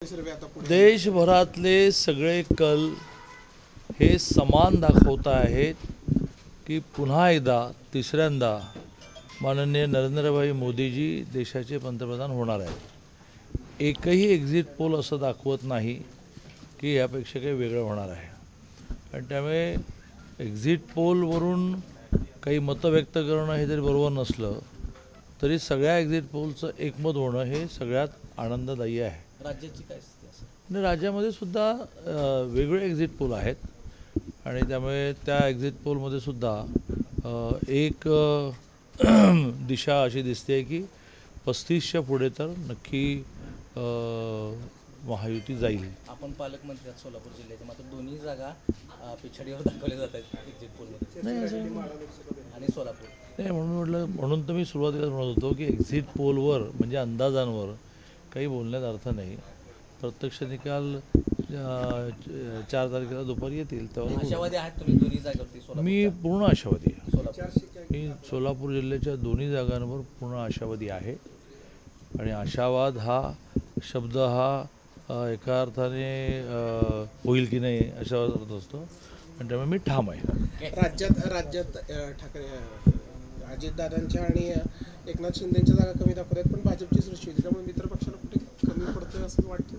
देशभरातले सगळे कल हे समान दाखवत आहेत की पुन्हा एकदा तिसऱ्यांदा माननीय नरेंद्रभाई मोदीजी देशाचे पंतप्रधान होणार आहेत। एकही एक्झिट पोल असं दाखवत नाही की यापेक्षा काही वेगळं होणार आहे। आणि त्यामुळे एक्झिट पोलवरून काही मतं व्यक्त करणं हे जरी बरोबर नसलं तरी सगळ्या एक्झिट पोलचं एकमत होणं हे सगळ्यात आनंददायी आहे। राज्याची काय स्थिती असेल? आणि राज्यामध्ये सुद्धा वेगळे एक्झिट पोल आहेत आणि त्यामुळे त्या एक्झिट पोलमध्ये सुद्धा एक दिशा अशी दिसते की 35च्या पुढे तर नक्की महायुती जाईल। आपण पालकमंत्री आहात सोलापूर जिल्ह्याचे, मात्र दोन्ही जागा पिछाडीवर दाखवल्या जात आहेत एक्झिट पोलमध्ये आणि सोलापूर नाही म्हणून तर मी सुरुवातीला म्हणत होतो की एक्झिट पोलवर म्हणजे अंदाजांवर काही बोलण्यात अर्थ नाही। प्रत्यक्ष निकाल 4 तारखेला दुपारी येतील तेव्हा आशावादी आहात तुम्ही दोन्ही जागांवरती? मी पूर्ण आशावादी आहे। मी सोलापूर जिल्ह्याच्या दोन्ही जागांवर पूर्ण आशावादी आहे आणि आशावाद हा शब्द हा एका अर्थाने होईल की नाही अशा अर्थ असतो आणि त्यामुळे मी ठाम आहे। राज्यात ठाकरे अजितदादांच्या आणि एकनाथ शिंदेच्या जागा कमी दाखवतात, पण भाजपची सृष्टी होती, त्यामुळे मित्र पक्षाला कुठे कमी पडतं असं वाटतं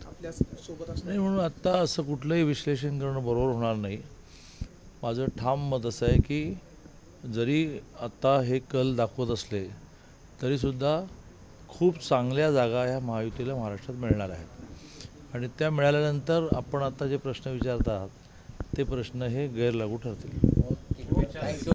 आपल्या सोबत असं नाही। म्हणून आत्ता असं कुठलंही विश्लेषण करणं बरोबर होणार नाही। माझं ठाम मत असं आहे की जरी आत्ता हे कल दाखवत असले तरीसुद्धा खूप चांगल्या जागा ह्या महायुतीला महाराष्ट्रात मिळणार आहेत आणि त्या मिळाल्यानंतर आपण आता जे प्रश्न विचारत आहात ते प्रश्न हे गैरलागू ठरतील।